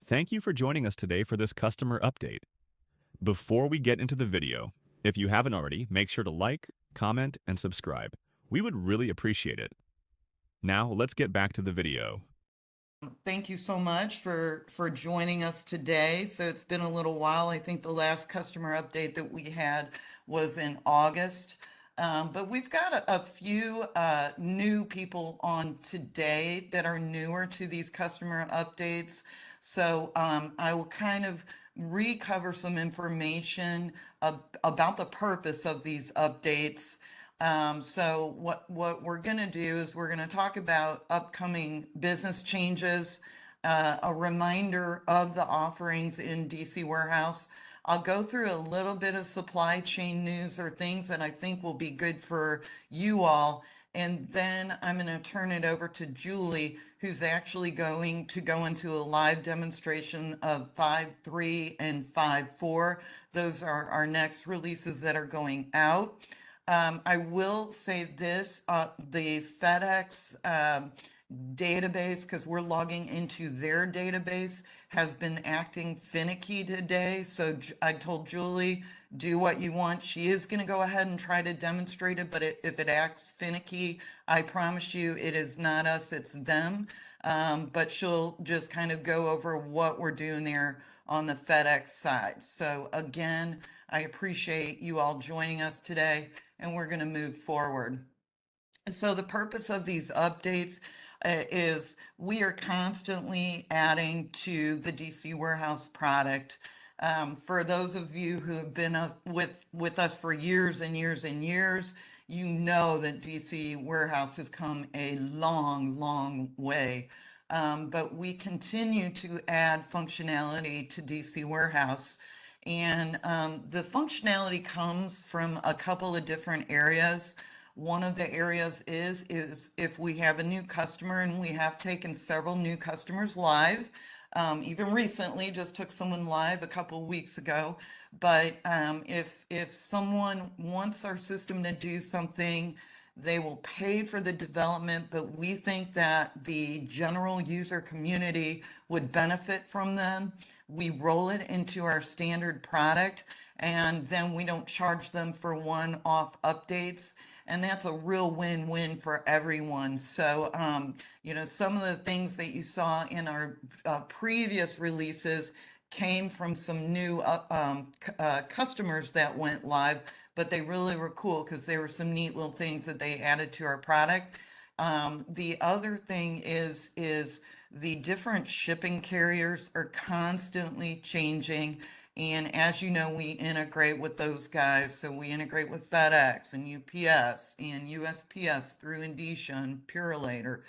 Thank you for joining us today for this customer update. Before we get into the video, if you haven't already, make sure to like, comment, and subscribe. We would really appreciate it. Now, let's get back to the video. Thank you so much for joining us today. So it's been a little while. I think the last customer update that we had was in August. But we've got a few new people on today that are newer to these customer updates. So I will kind of recover some information about the purpose of these updates. So what we're going to do is we're going to talk about upcoming business changes, a reminder of the offerings in DC Warehouse. I'll go through a little bit of supply chain news or things that I think will be good for you all. And then I'm going to turn it over to Julie, who's actually going to go into a live demonstration of 5.3 and 5.4. Those are our next releases that are going out. I will say this, the FedEx database, because we're logging into their database, has been acting finicky today. So I told Julie, do what you want. She is going to go ahead and try to demonstrate it, but if it acts finicky, I promise you it is not us, it's them. But she'll just kind of go over what we're doing there on the FedEx side. So again, I appreciate you all joining us today, and we're going to move forward. So the purpose of these updates is we are constantly adding to the DC Warehouse product. For those of you who have been with us for years and years and years, you know that DC Warehouse has come a long, long way. But we continue to add functionality to DC Warehouse. And the functionality comes from a couple of different areas. One of the areas is if we have a new customer, and we have taken several new customers live. Even recently, just took someone live a couple weeks ago. But if someone wants our system to do something, they will pay for the development, but we think that the general user community would benefit from them. We roll it into our standard product, and then we don't charge them for one-off updates. And that's a real win-win for everyone. So, some of the things that you saw in our previous releases came from some new customers that went live, but they really were cool because there were some neat little things that they added to our product. The other thing is the different shipping carriers are constantly changing. And as you know, we integrate with those guys. So we integrate with FedEx and UPS and USPS through Indicia and Purolator.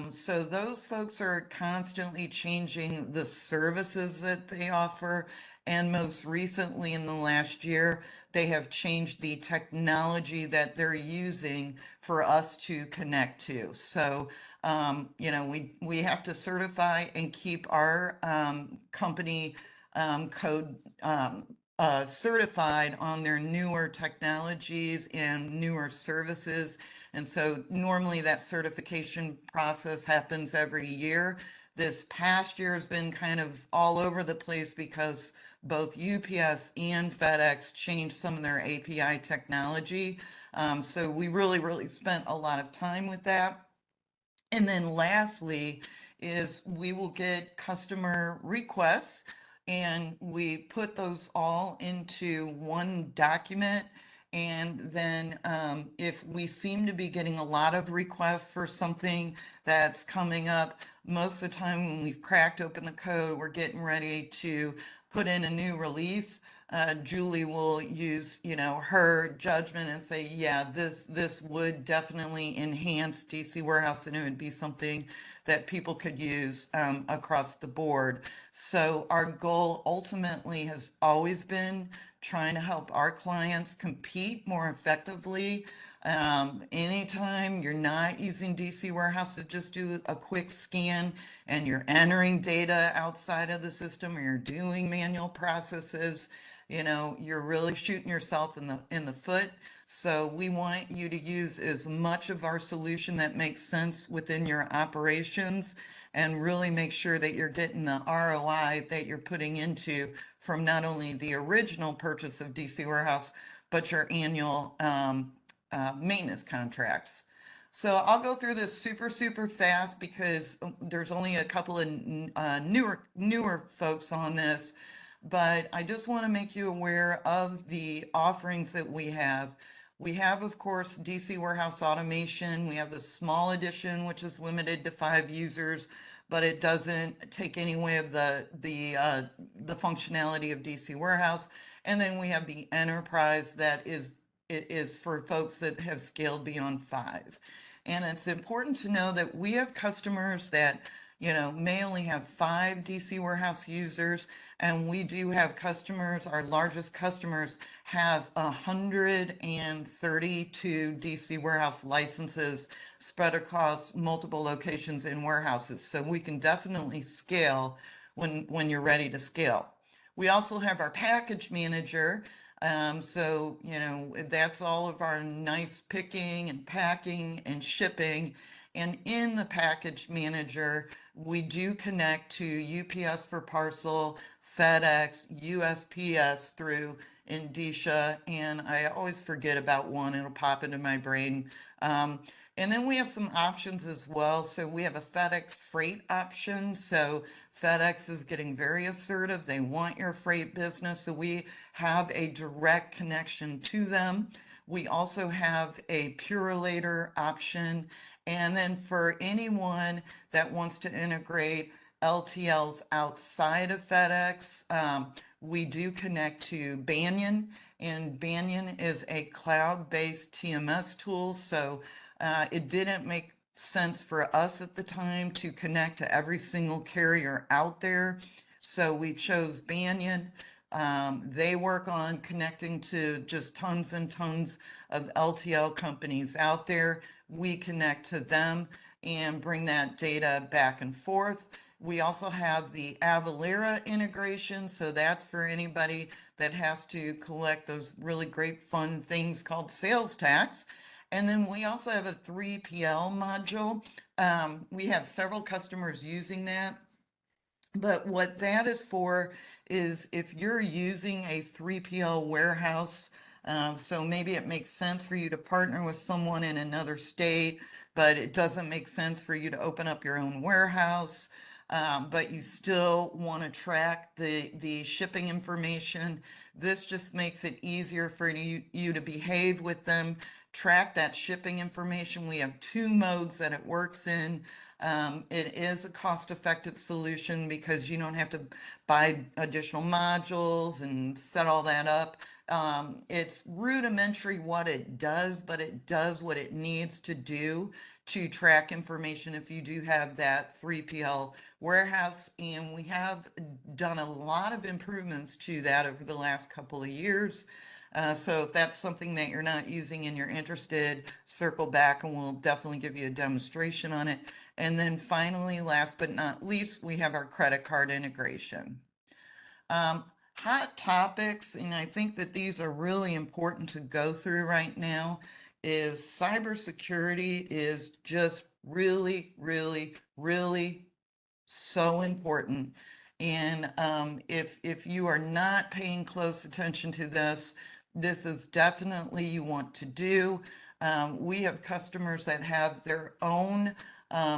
So those folks are constantly changing the services that they offer. And most recently in the last year, they have changed the technology that they're using for us to connect to. So, we have to certify and keep our company code certified on their newer technologies and newer services. And so normally that certification process happens every year. This past year has been kind of all over the place because both UPS and FedEx changed some of their API technology. So we really spent a lot of time with that. And then lastly is we will get customer requests, and we put those all into one document. And then if we seem to be getting a lot of requests for something that's coming up, most of the time when we've cracked open the code, we're getting ready to put in a new release. Julie will use, her judgment and say, yeah, this would definitely enhance DC Warehouse, and it would be something that people could use across the board. So our goal ultimately has always been trying to help our clients compete more effectively Anytime you're not using DC Warehouse to just do a quick scan and you're entering data outside of the system or you're doing manual processes, you're really shooting yourself in the foot. So we want you to use as much of our solution that makes sense within your operations and really make sure that you're getting the ROI that you're putting into from not only the original purchase of DC Warehouse, but your annual maintenance contracts. So I'll go through this super fast because there's only a couple of newer folks on this, but I just want to make you aware of the offerings that we have. We have, of course, DC Warehouse Automation. We have the small edition, which is limited to 5 users, but it doesn't take any way of the functionality of DC Warehouse. And then we have the enterprise that is for folks that have scaled beyond 5. And it's important to know that we have customers that may only have 5 DC Warehouse users, and we do have customers, our largest customers has 132 DC Warehouse licenses spread across multiple locations in warehouses. So we can definitely scale when you're ready to scale. We also have our package manager. So, that's all of our nice picking and packing and shipping. And in the package manager, we do connect to UPS for parcel, FedEx, USPS through Indicia, and I always forget about one. It'll pop into my brain. And then we have some options as well. So we have a FedEx freight option. So FedEx is getting very assertive. They want your freight business. So we have a direct connection to them. We also have a Purolator option. And then for anyone that wants to integrate LTLs outside of FedEx, we do connect to Banyan, and Banyan is a cloud-based TMS tool. So it didn't make sense for us at the time to connect to every single carrier out there. So we chose Banyan. They work on connecting to just tons and tons of LTL companies out there. We connect to them and bring that data back and forth. We also have the Avalara integration. So that's for anybody that has to collect those really great fun things called sales tax. And then we also have a 3PL module. We have several customers using that. But what that is for is if you're using a 3PL warehouse, so maybe it makes sense for you to partner with someone in another state, but it doesn't make sense for you to open up your own warehouse, but you still want to track the shipping information. This just makes it easier for you to behave with them, track that shipping information. We have 2 modes that it works in. It is a cost-effective solution because you don't have to buy additional modules and set all that up. It's rudimentary what it does, but it does what it needs to do to track information if you do have that 3PL warehouse. And we have done a lot of improvements to that over the last couple of years. So if that's something that you're not using and you're interested, circle back and we'll definitely give you a demonstration on it. And then finally, last but not least, we have our credit card integration. Hot topics, and I think that these are really important to go through right now, is cybersecurity is just really, really, really so important. And if you are not paying close attention to this, this is definitely you want to do. We have customers that have their own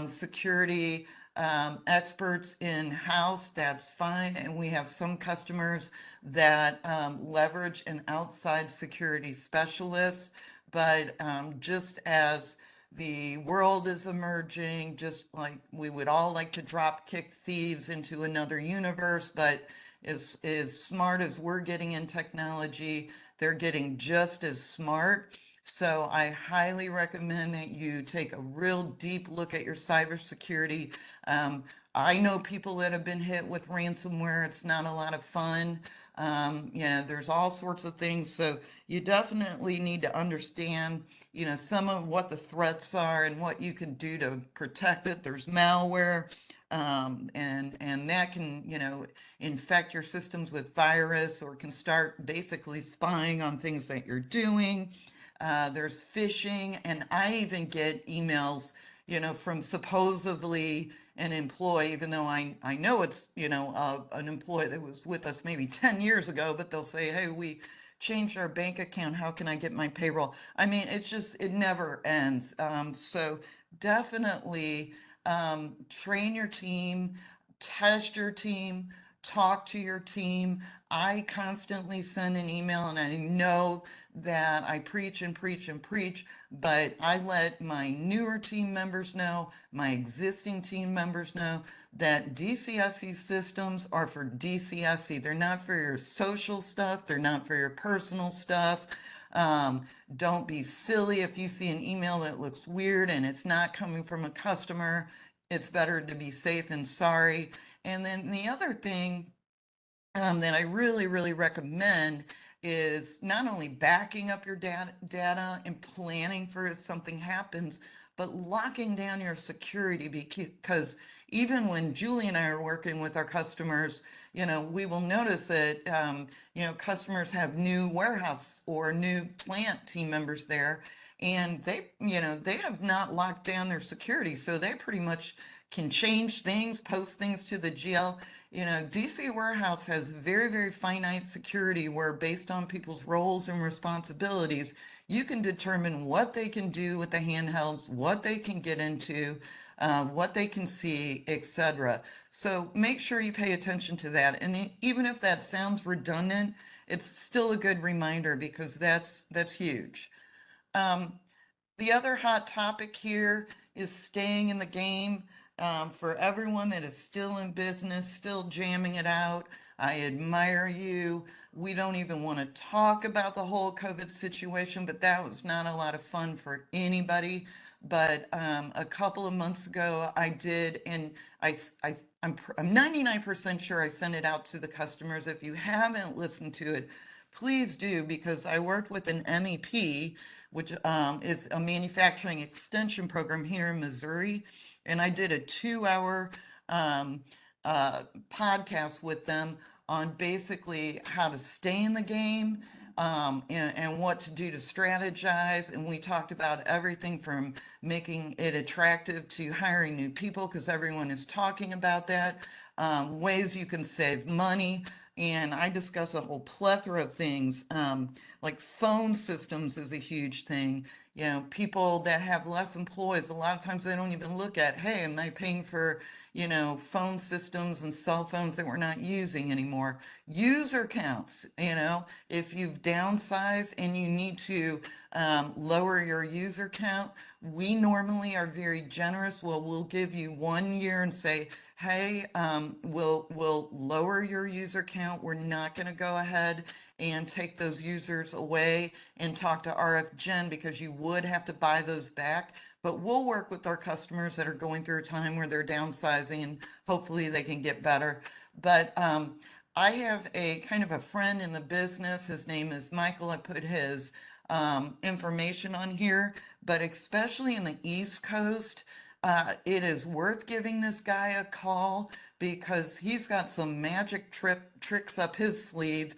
security experts in-house. That's fine. And we have some customers that leverage an outside security specialist. But just as the world is emerging, just like we would all like to drop kick thieves into another universe, but as smart as we're getting in technology, they're getting just as smart. So I highly recommend that you take a real deep look at your cybersecurity. I know people that have been hit with ransomware. It's not a lot of fun, There's all sorts of things. So you definitely need to understand, some of what the threats are and what you can do to protect it. There's malware, and that can, infect your systems with virus or can start basically spying on things that you're doing. There's phishing, and I even get emails, from supposedly an employee, even though I know it's, an employee that was with us maybe 10 years ago, but they'll say, hey, we changed our bank account. How can I get my payroll? I mean, it never ends. So definitely train your team, test your team, talk to your team. I constantly send an email, and I know that I preach and preach and preach, but I let my newer team members know, my existing team members know that DCSC systems are for DCSC. They're not for your social stuff. They're not for your personal stuff. Um, don't be silly if you see an email that looks weird and it's not coming from a customer. It's better to be safe and sorry. And then the other thing that I really, really recommend is not only backing up your data and planning for if something happens, but locking down your security, because even when Julie and I are working with our customers, we will notice that, customers have new warehouse or new plant team members there, and they have not locked down their security. So they pretty much can change things, post things to the GL. DC Warehouse has very, very finite security where, based on people's roles and responsibilities, you can determine what they can do with the handhelds, what they can get into, what they can see, etc. So make sure you pay attention to that. And even if that sounds redundant, it's still a good reminder, because that's huge. Um, the other hot topic here is staying in the game. For everyone that is still in business, still jamming it out, I admire you. We don't even want to talk about the whole COVID situation, but that was not a lot of fun for anybody. But a couple of months ago, I did, and I, I, I'm 99% sure I sent it out to the customers. If you haven't listened to it, please do, because I worked with an MEP, which is a manufacturing extension program here in Missouri. And I did a 2 hour um, podcast with them on basically how to stay in the game, and what to do to strategize. And we talked about everything from making it attractive to hiring new people, because everyone is talking about that, ways you can save money. And I discuss a whole plethora of things, like phone systems is a huge thing. People that have less employees, a lot of times they don't even look at, hey, am I paying for, phone systems and cell phones that we're not using anymore? User counts, if you've downsized and you need to lower your user count, we normally are very generous. Well, we'll give you 1 year and say, hey, we'll lower your user count. We're not going to go ahead and take those users away and talk to RF Gen, because you would have to buy those back. But we'll work with our customers that are going through a time where they're downsizing, and hopefully they can get better. But I have a kind of a friend in the business. His name is Michael. I put his information on here, but especially in the East Coast, it is worth giving this guy a call, because he's got some magic tricks up his sleeve,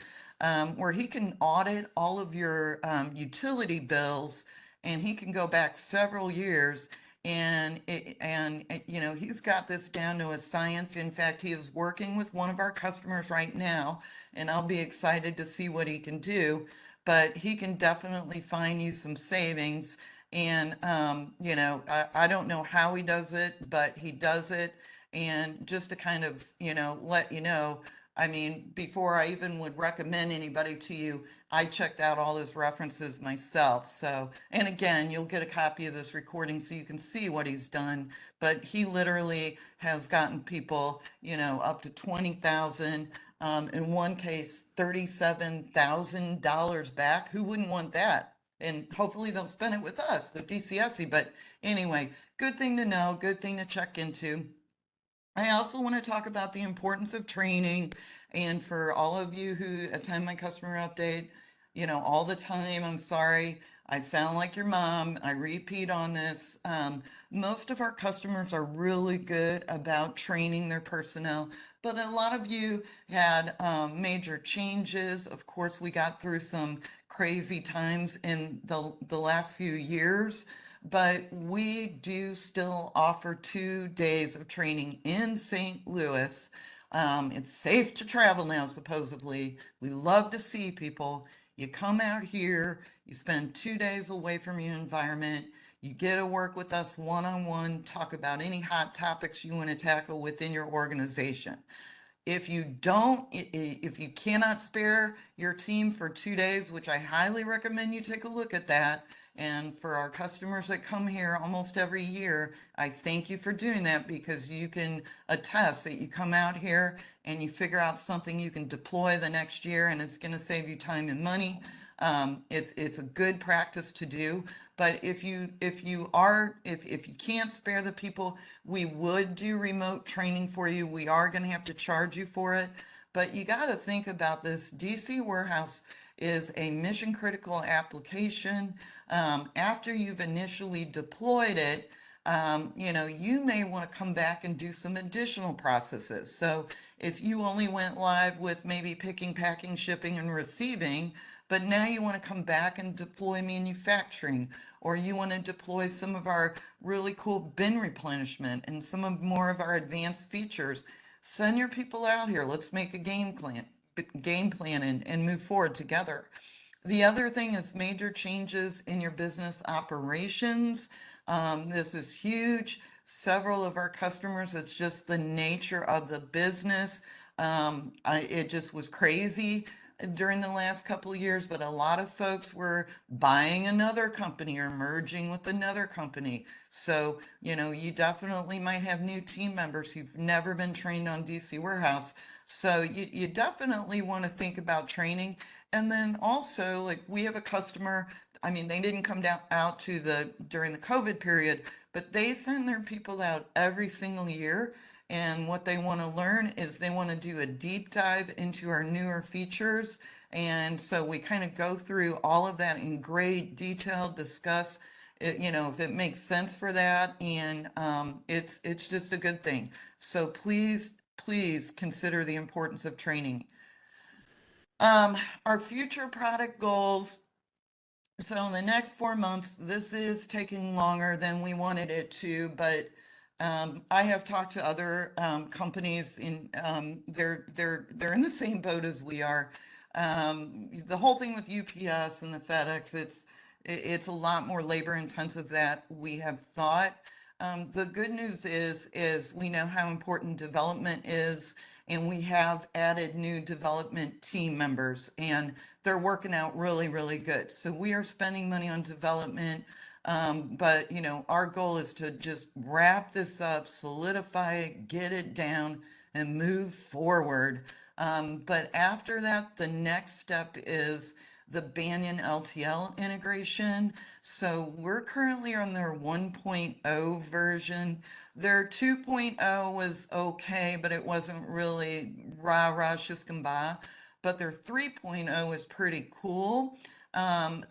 where he can audit all of your utility bills, and he can go back several years. And he's got this down to a science. In fact, he is working with one of our customers right now, and I'll be excited to see what he can do. But he can definitely find you some savings. And I don't know how he does it, but he does it. And just to kind of, let you know, I mean, before I even would recommend anybody to you, I checked out all his references myself. So, and again, you'll get a copy of this recording so you can see what he's done. But he literally has gotten people, up to 20,000, in one case, $37,000 back. Who wouldn't want that? And hopefully they'll spend it with us, the DCSC. But anyway, good thing to know, good thing to check into. I also want to talk about the importance of training. And for all of you who attend my customer update, all the time, I'm sorry, I sound like your mom. I repeat on this. Most of our customers are really good about training their personnel, but a lot of you had major changes. Of course, we got through some crazy times in the last few years, but we do still offer 2 days of training in St. Louis. It's safe to travel now, supposedly. We love to see people. You come out here, you spend 2 days away from your environment, you get to work with us one on one, talk about any hot topics you want to tackle within your organization. If you don't, if you cannot spare your team for 2 days, which I highly recommend you take a look at that. And for our customers that come here almost every year, I thank you for doing that because you can attest that you come out here and you figure out something you can deploy the next year and it's going to save you time and money. It's a good practice to do. But if you can't spare the people, we would do remote training for you. We are going to have to charge you for it. But you got to think about this. DCWarehouse is a mission critical application. After you've initially deployed it, you may want to come back and do some additional processes. So if you only went live with maybe picking, packing, shipping, and receiving, but now you want to come back and deploy manufacturing, or you want to deploy some of our really cool bin replenishment and some of more of our advanced features, send your people out here. Let's make a game plan and move forward together. The other thing is major changes in your business operations. This is huge. Several of our customers, it's just the nature of the business. It just was crazy during the last couple of years, but a lot of folks were buying another company or merging with another company. So, you definitely might have new team members who've never been trained on DCWarehouse. So you definitely want to think about training. And then also, like we have a customer, I mean, they didn't come down out during the COVID period, but they send their people out every single year. And what they want to learn is they want to do a deep dive into our newer features. And so we kind of go through all of that in great detail, discuss it, if it makes sense for that. And it's just a good thing. So please consider the importance of training. Our future product goals. So in the next 4 months, this is taking longer than we wanted it to, but I have talked to other companies in they're in the same boat as we are. The whole thing with UPS and the FedEx, it's a lot more labor intensive than we have thought. The good news is we know how important development is, and we have added new development team members, and they're working out really, really good. So we are spending money on development, but our goal is to just wrap this up, solidify it, get it down, and move forward. But after that, the next step is the Banyan LTL integration. So we're currently on their 1.0 version. Their 2.0 was okay, but it wasn't really rah rah shiskamba. But their 3.0 is pretty cool.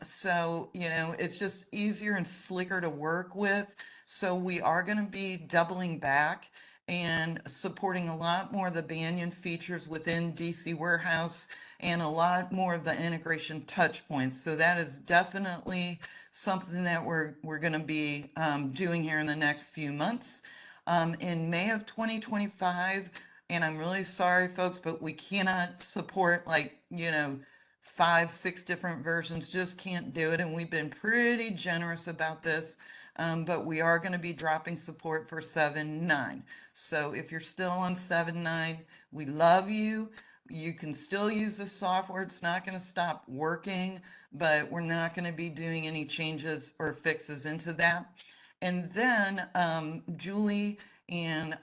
So, it's just easier and slicker to work with. So we are going to be doubling back and supporting a lot more of the Banyan features within DCWarehouse and a lot more of the integration touch points. So that is definitely something that we're going to be doing here in the next few months. In May of 2025, and I'm really sorry, folks, but we cannot support 5, 6 different versions, just can't do it. And we've been pretty generous about this. But we are going to be dropping support for 7.9. So if you're still on 7.9, we love you. You can still use the software. It's not going to stop working, but we're not going to be doing any changes or fixes into that. And then Julie and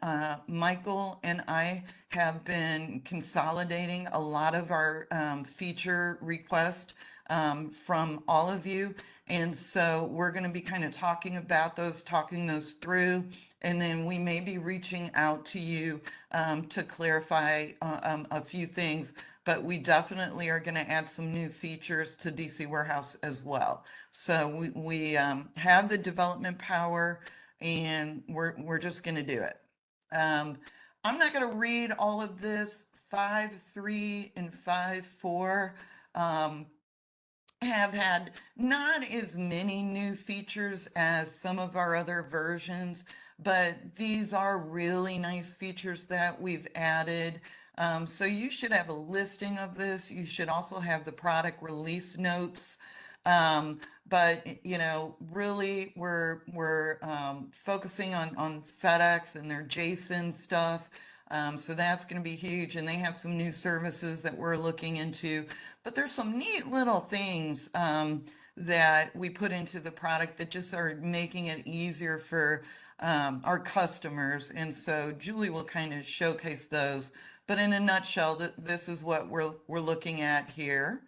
Michael and I have been consolidating a lot of our feature requests from all of you. And so we're going to be kind of talking about those, talking those through, and then we may be reaching out to you to clarify a few things. But we definitely are going to add some new features to DC Warehouse as well. So we have the development power, and we're just going to do it. Um, I'm not going to read all of this. 5.3 and 5.4 have had not as many new features as some of our other versions, but these are really nice features that we've added. So you should have a listing of this. You should also have the product release notes. But you know, really, we're focusing on FedEx and their JSON stuff. So that's going to be huge, and they have some new services that we're looking into. But there's some neat little things that we put into the product that just are making it easier for our customers. And so Julie will kind of showcase those. But in a nutshell, this is what we're looking at here.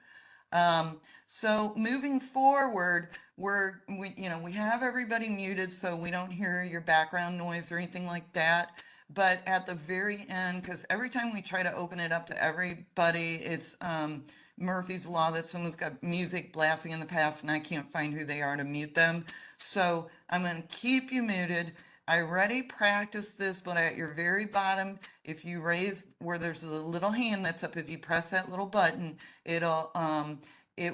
So moving forward, we have everybody muted so we don't hear your background noise or anything like that. But at the very end, because every time we try to open it up to everybody, it's Murphy's Law that someone's got music blasting in the past and I can't find who they are to mute them. So I'm going to keep you muted. I already practiced this, but at your very bottom, if you raise where there's a little hand that's up, if you press that little button, it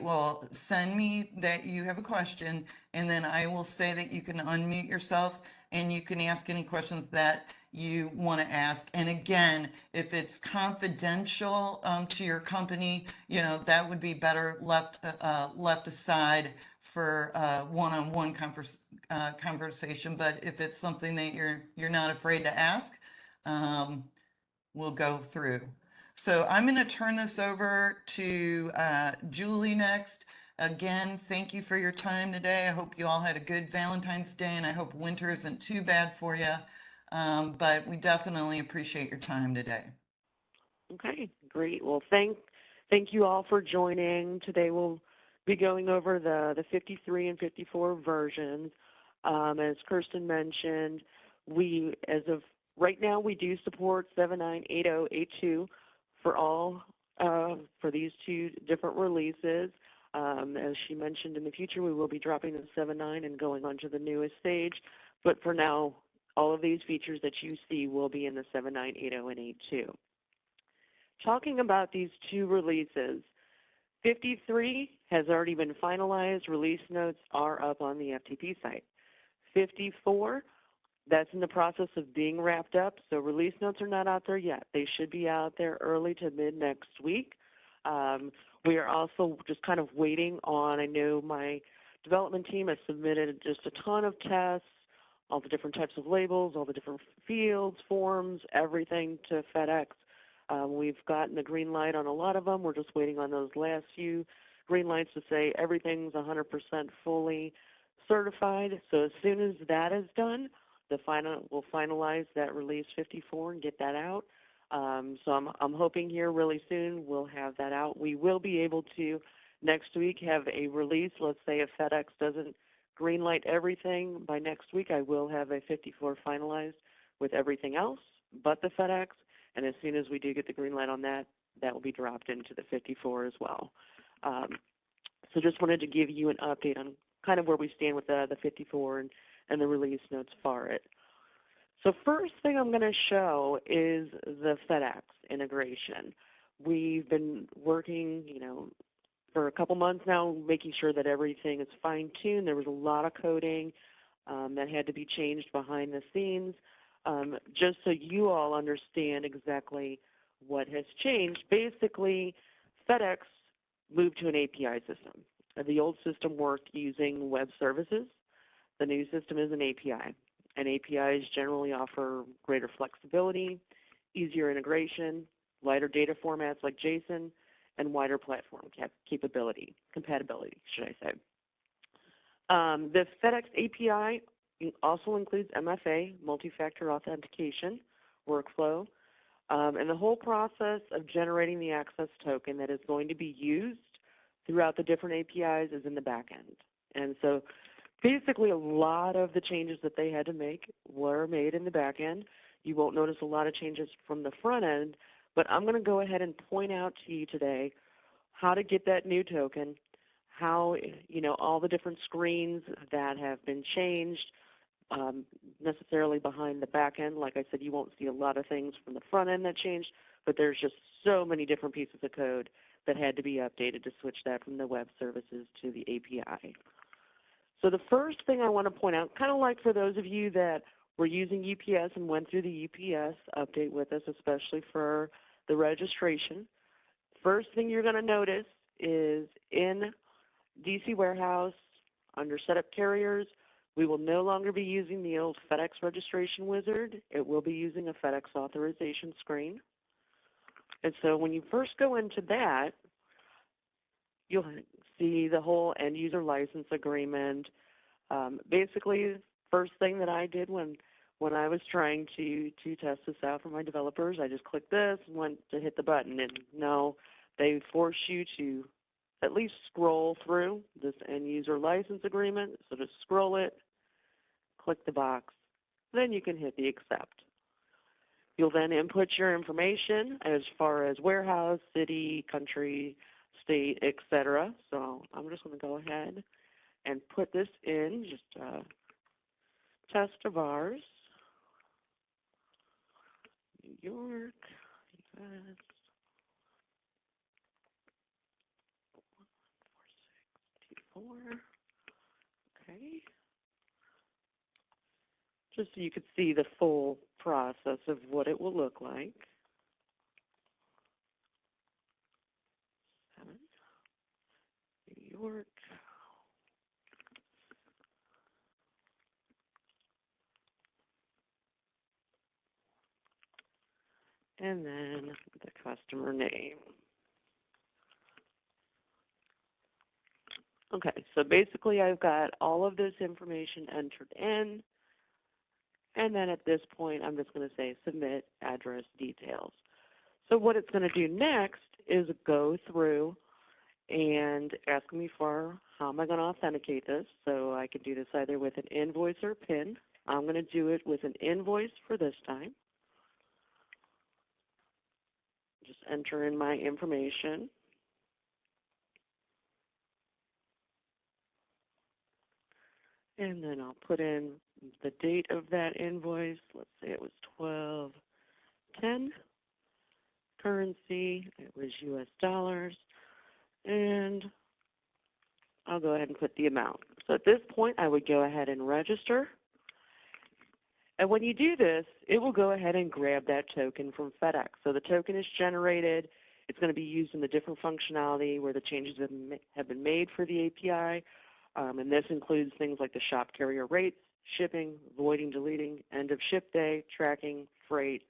will send me that you have a question, and then I will say that you can unmute yourself and you can ask any questions that you want to ask. And again, if it's confidential to your company, you know, that would be better left aside for one-on-one conversation. But if it's something that you're not afraid to ask, we'll go through. So I'm going to turn this over to Julie next. Again, thank you for your time today. I hope you all had a good Valentine's Day, and I hope winter isn't too bad for you. But we definitely appreciate your time today. Okay, great. Well, thank you all for joining. Today we'll be going over the 53 and 54 versions. As Kirsten mentioned, as of right now, we do support 798082 for all for these two different releases. As she mentioned, in the future, we will be dropping the 7.9 and going on to the newest stage. But for now, all of these features that you see will be in the 7.9, 8.0, and 8.2. Talking about these two releases, 53 has already been finalized. Release notes are up on the FTP site. 54, that's in the process of being wrapped up, so release notes are not out there yet. They should be out there early to mid next week. We are also just kind of waiting on, I know my development team has submitted just a ton of tests, all the different types of labels, all the different fields, forms, everything to FedEx. We've gotten the green light on a lot of them. We're just waiting on those last few green lights to say everything's 100% fully certified. So as soon as that is done, we'll finalize that release 54 and get that out. So I'm hoping here really soon we'll have that out. We will be able to next week have a release. Let's say if FedEx doesn't greenlight everything by next week, I will have a 54 finalized with everything else but the FedEx. And as soon as we do get the green light on that, that will be dropped into the 54 as well. So just wanted to give you an update on kind of where we stand with the 54 and the release notes for it. So first thing I'm going to show is the FedEx integration. We've been working, for a couple months now, making sure that everything is fine-tuned. There was a lot of coding that had to be changed behind the scenes. Just so you all understand exactly what has changed, basically FedEx moved to an API system. The old system worked using web services. The new system is an API. And APIs generally offer greater flexibility, easier integration, lighter data formats like JSON, and wider platform compatibility, should I say. The FedEx API also includes MFA, multi-factor authentication, workflow, and the whole process of generating the access token that is going to be used throughout the different APIs is in the back end. And so basically a lot of the changes that they had to make were made in the back end. You won't notice a lot of changes from the front end, but I'm going to go ahead and point out to you today how to get that new token, how, all the different screens that have been changed, necessarily behind the back end. Like I said, you won't see a lot of things from the front end that changed, but there's just so many different pieces of code that had to be updated to switch that from the web services to the API. So the first thing I want to point out, kind of like for those of you that were using UPS and went through the UPS update with us, especially for the registration, first thing you're going to notice is in DC Warehouse, under Setup Carriers, we will no longer be using the old FedEx registration wizard. It will be using a FedEx authorization screen. And so when you first go into that, you'll see the whole end user license agreement. Basically, first thing that I did when I was trying to test this out for my developers, I just clicked this and went to hit the button. And no, they force you to at least scroll through this end user license agreement. So just scroll it, click the box, then you can hit the accept. You'll then input your information as far as warehouse, city, country, state, etc. So I'm just going to go ahead and put this in, just a test of ours. New York, US, 14624. Okay. Just so you could see the full process of what it will look like. 7, New York. And then the customer name. Okay, so basically I've got all of this information entered in. And then at this point, I'm just going to say submit address details. So what it's going to do next is go through and ask me for how am I going to authenticate this. So I can do this either with an invoice or PIN. I'm going to do it with an invoice for this time. Just enter in my information. And then I'll put in the date of that invoice. Let's say it was 12/10. Currency, it was US dollars. And I'll go ahead and put the amount. So at this point, I would go ahead and register. And when you do this, it will go ahead and grab that token from FedEx. So the token is generated. It's going to be used in the different functionality where the changes have been made for the API. And this includes things like the shop carrier rates, shipping, voiding, deleting, end of ship day, tracking, freight,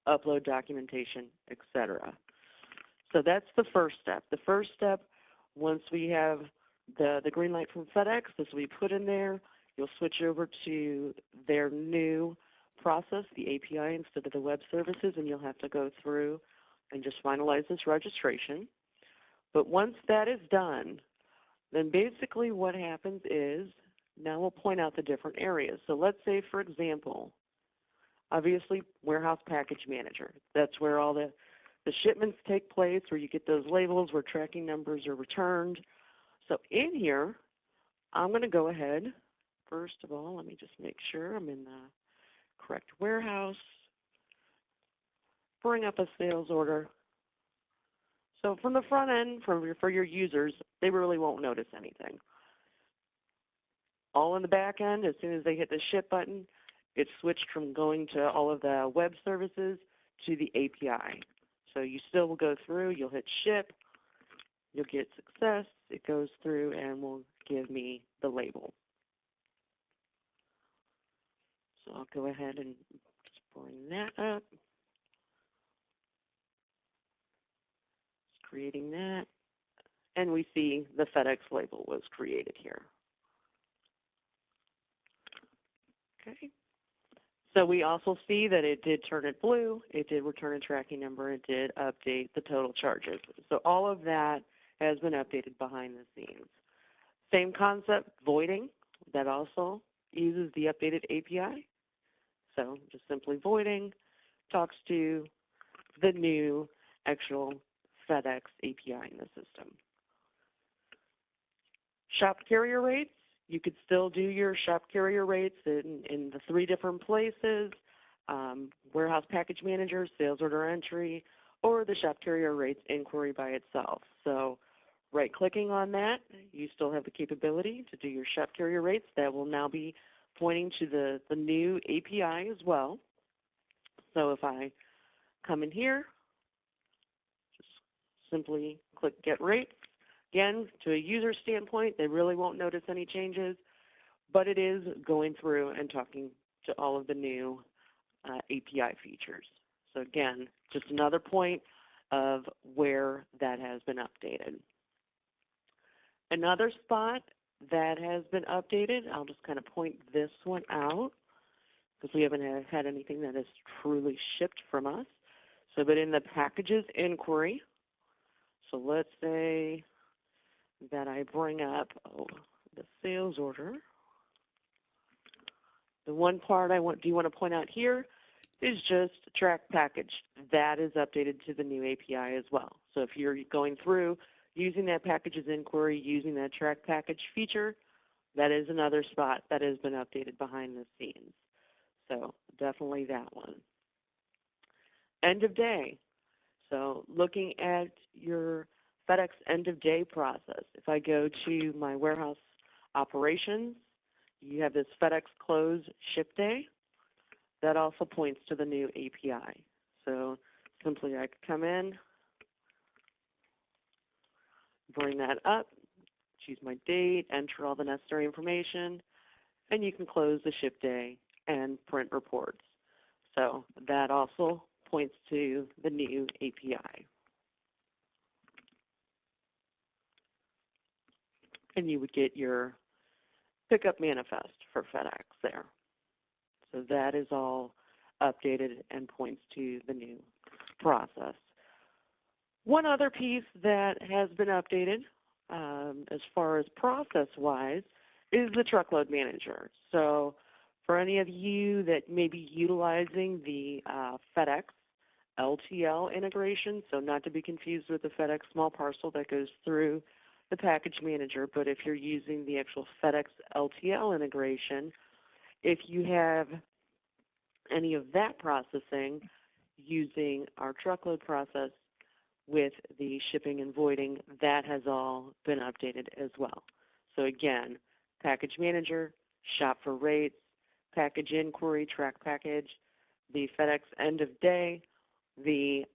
upload documentation, etc. So that's the first step. The first step, once we have the green light from FedEx, this will be put in there. You'll switch over to their new process, the API instead of the web services, and you'll have to go through and just finalize this registration. But once that is done, then basically what happens is, now we'll point out the different areas. So let's say, for example, obviously warehouse package manager. That's where all the shipments take place, where you get those labels, where tracking numbers are returned. So in here, I'm going to go ahead. First of all, let me just make sure I'm in the correct warehouse. Bring up a sales order. So from the front end, for your users, they really won't notice anything. All in the back end, as soon as they hit the ship button, it's switched from going to all of the web services to the API. So you still will go through, you'll hit ship, you'll get success, it goes through and will give me the label. So I'll go ahead and just bring that up. Just creating that. And we see the FedEx label was created here. Okay. So we also see that it did turn it blue, it did return a tracking number, it did update the total charges. So all of that has been updated behind the scenes. Same concept, voiding, that also uses the updated API. So just simply voiding talks to the new actual FedEx API in the system. Shop carrier rates, you could still do your shop carrier rates in the 3 different places, warehouse package manager, sales order entry, or the shop carrier rates inquiry by itself. So right-clicking on that, you still have the capability to do your shop carrier rates. That will now be pointing to the new API as well. So if I come in here, just simply click Get Rates. Again, to a user standpoint, they really won't notice any changes, but it is going through and talking to all of the new API features. So again, just another point of where that has been updated. Another spot that has been updated, I'll just kind of point this one out because we haven't had anything that is truly shipped from us. So, but in the packages inquiry, so let's say that I bring up the sales order. The one part I do want to point out here is just track package. That is updated to the new API as well. So if you're going through using that packages inquiry, using that track package feature, that is another spot that has been updated behind the scenes. So definitely that one. End of day. So looking at your FedEx end of day process, if I go to my warehouse operations, you have this FedEx close ship day. That also points to the new API. So simply I could come in, bring that up, choose my date, enter all the necessary information, and you can close the ship day and print reports. So that also points to the new API. And you would get your pickup manifest for FedEx there. So that is all updated and points to the new process. One other piece that has been updated as far as process-wise is the truckload manager. So for any of you that may be utilizing the FedEx LTL integration, so not to be confused with the FedEx small parcel that goes through the package manager, but if you're using the actual FedEx LTL integration, if you have any of that processing using our truckload process with the shipping and voiding, that has all been updated as well. So again, package manager, shop for rates, package inquiry, track package, the FedEx end of day, the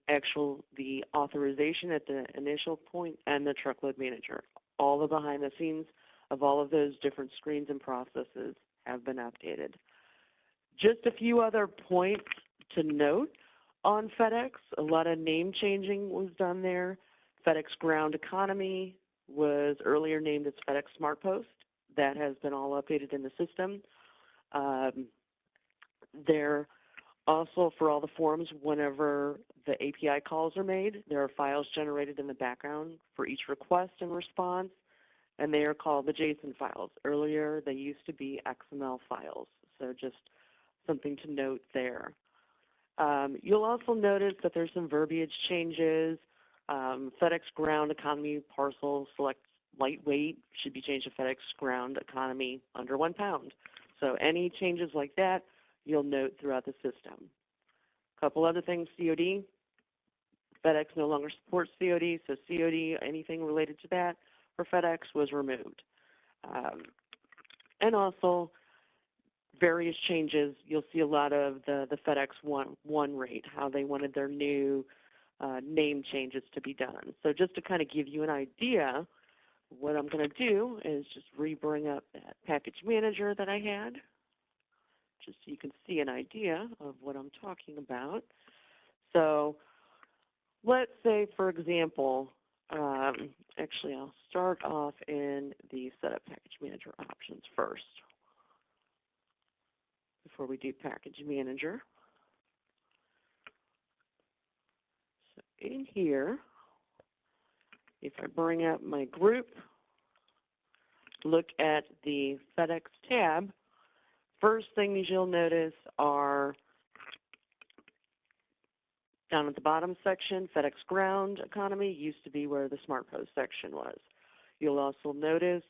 authorization at the initial point, and the truckload manager. All the behind the scenes of all of those different screens and processes have been updated. Just a few other points to note on FedEx. A lot of name changing was done there. FedEx Ground Economy was earlier named as FedEx SmartPost. That has been all updated in the system. There also, for all the forms, whenever the API calls are made, there are files generated in the background for each request and response, and they are called the JSON files. Earlier, they used to be XML files, so just something to note there. You'll also notice that there's some verbiage changes. FedEx Ground Economy Parcel Select Lightweight should be changed to FedEx Ground Economy under 1 pound. So any changes like that, you'll note throughout the system. A couple other things, COD. FedEx no longer supports COD, so COD, anything related to that for FedEx was removed. And also, various changes. You'll see a lot of the FedEx One rate, how they wanted their new name changes to be done. So just to kind of give you an idea, what I'm going to do is just re-bring up that package manager that I had, just so you can see an idea of what I'm talking about. So let's say, for example, actually I'll start off in the setup package manager options first before we do package manager. So in here, if I bring up my group, look at the FedEx tab, first things you'll notice are down at the bottom section, FedEx Ground Economy used to be where the SmartPost section was. You'll also notice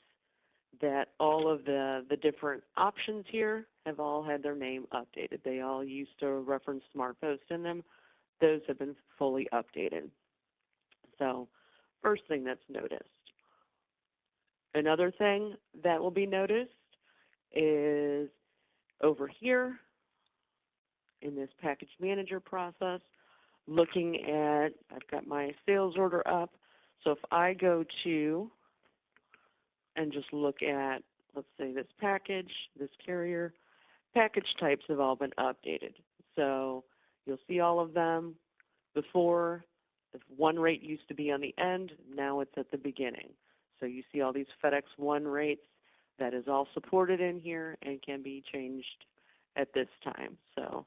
that all of the different options here have all had their name updated. They all used to reference SmartPost in them. Those have been fully updated. So first thing that's noticed. Another thing that will be noticed is over here in this package manager process, looking at, I've got my sales order up. So if I go to and just look at, let's say this package, this carrier, package types have all been updated. So you'll see all of them. Before, the one rate used to be on the end, now it's at the beginning. So you see all these FedEx One rates. That is all supported in here and can be changed at this time. So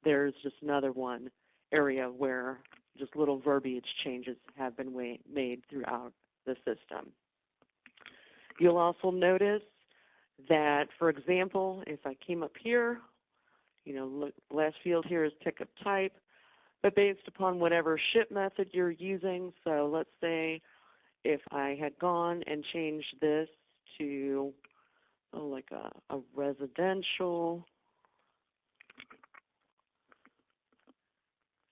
there's just another one area where just little verbiage changes have been made throughout the system. You'll also notice that, for example, if I came up here, look, last field here is pickup type, but based upon whatever ship method you're using, so let's say if I had gone and changed this to like a residential,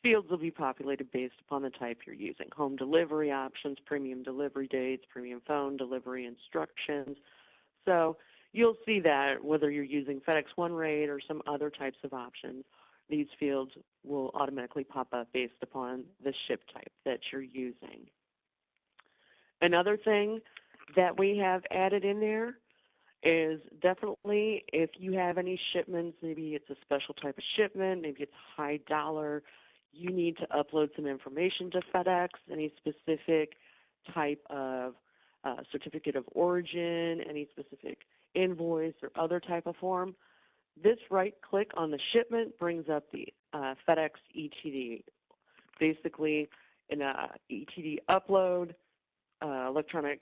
fields will be populated based upon the type you're using. Home delivery options, premium delivery dates, premium phone delivery instructions. So you'll see that whether you're using FedEx One rate or some other types of options, these fields will automatically pop up based upon the ship type that you're using. Another thing that we have added in there is definitely if you have any shipments, maybe it's a special type of shipment, maybe it's high dollar, you need to upload some information to FedEx, any specific type of certificate of origin, any specific invoice or other type of form. This right click on the shipment brings up the FedEx ETD. Basically, in a ETD upload, electronic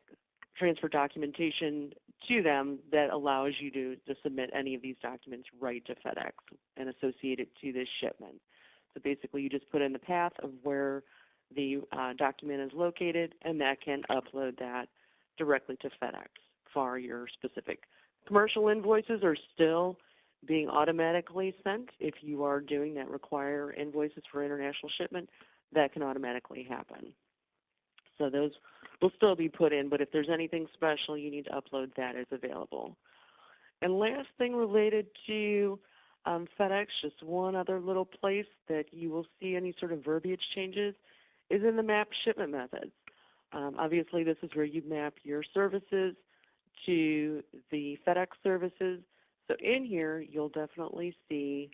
transfer documentation to them that allows you to submit any of these documents right to FedEx and associate it to this shipment. So basically, you just put in the path of where the document is located, and that can upload that directly to FedEx for your specific. Commercial invoices are still being automatically sent. If you are doing that require invoices for international shipment, that can automatically happen. So those will still be put in, but if there's anything special you need to upload, that is available. And last thing related to FedEx, just one other little place that you will see any sort of verbiage changes is in the map shipment methods. Obviously, this is where you map your services to the FedEx services. So in here, you'll definitely see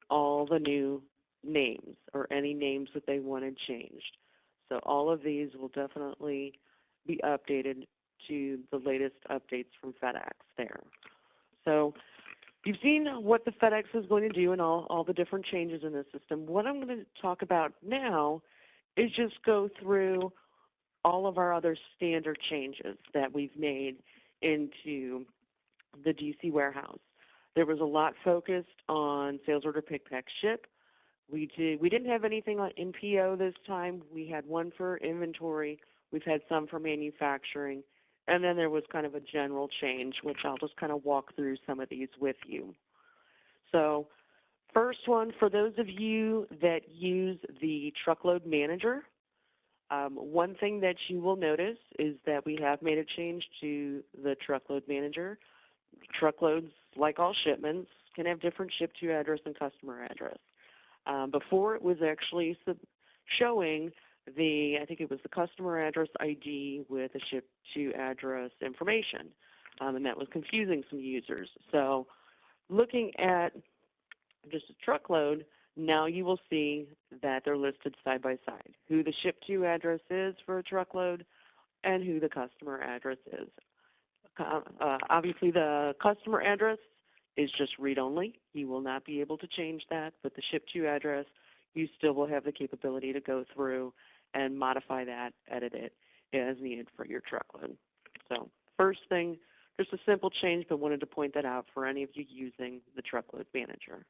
all the new names or any names that they wanted changed. So all of these will definitely be updated to the latest updates from FedEx there. So you've seen what the FedEx is going to do and all the different changes in the system. What I'm going to talk about now is just go through all of our other standard changes that we've made into the DCWarehouse. There was a lot focused on sales order pick, pack, ship. We didn't have anything on NPO this time. We had one for inventory. We've had some for manufacturing. And then there was kind of a general change, which I'll just kind of walk through some of these with you. So first one, for those of you that use the truckload manager, one thing that you will notice is that we have made a change to the truckload manager. Truckloads, like all shipments, can have different ship-to address and customer address. Before, it was actually showing I think it was the customer address ID with a ship-to address information, and that was confusing some users. So looking at just a truckload, now you will see that they're listed side by side, who the ship-to address is for a truckload and who the customer address is. Obviously, the customer address is just read-only. You will not be able to change that, but the ship-to address, you still will have the capability to go through and modify that, edit it, as needed for your truckload. So first thing, just a simple change, but wanted to point that out for any of you using the truckload manager.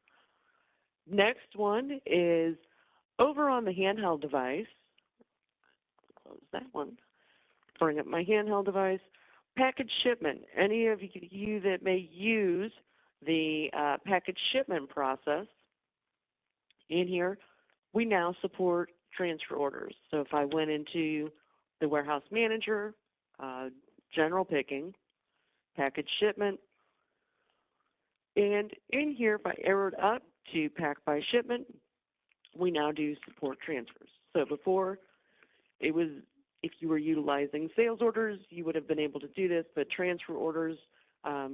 Next one is over on the handheld device. Close that one. Bring up my handheld device. Package shipment. Any of you that may use the package shipment process, in here, we now support transfer orders. So if I went into the warehouse manager, general picking, package shipment, and in here, if I arrowed up to pack by shipment, we now do support transfers. So before, it was, if you were utilizing sales orders, you would have been able to do this, but transfer orders,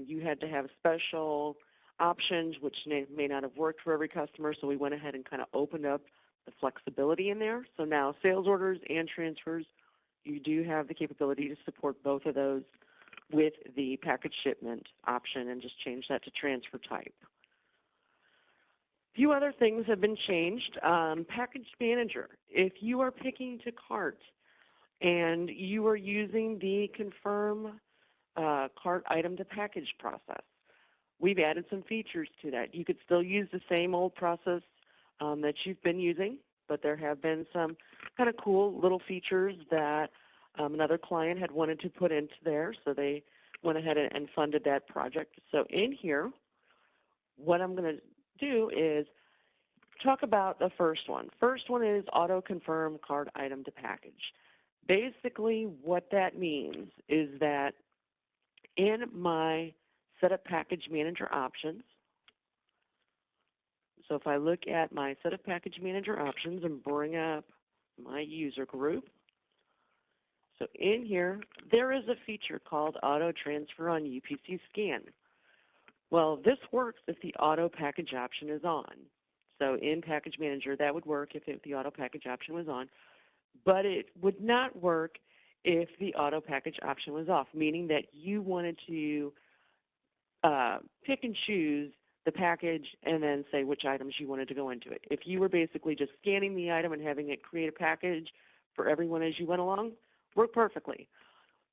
you had to have special options, which may not have worked for every customer, so we went ahead and kind of opened up the flexibility in there. So now sales orders and transfers, you do have the capability to support both of those with the package shipment option, and just change that to transfer type. A few other things have been changed. Package manager, if you are picking to cart and you are using the confirm cart item to package process, we've added some features to that. You could still use the same old process that you've been using, but there have been some kind of cool little features that another client had wanted to put into there, so they went ahead and funded that project. So in here, what I'm going to do is talk about the first one. First one is auto confirm cart item to package. Basically, what that means is that in my setup package manager options, so if I look at my setup package manager options and bring up my user group, so in here, there is a feature called auto transfer on UPC scan. Well, this works if the auto package option is on. So in package manager, that would work if the auto package option was on, but it would not work if the auto package option was off, meaning that you wanted to pick and choose the package and then say which items you wanted to go into it. If you were basically just scanning the item and having it create a package for everyone as you went along, worked perfectly.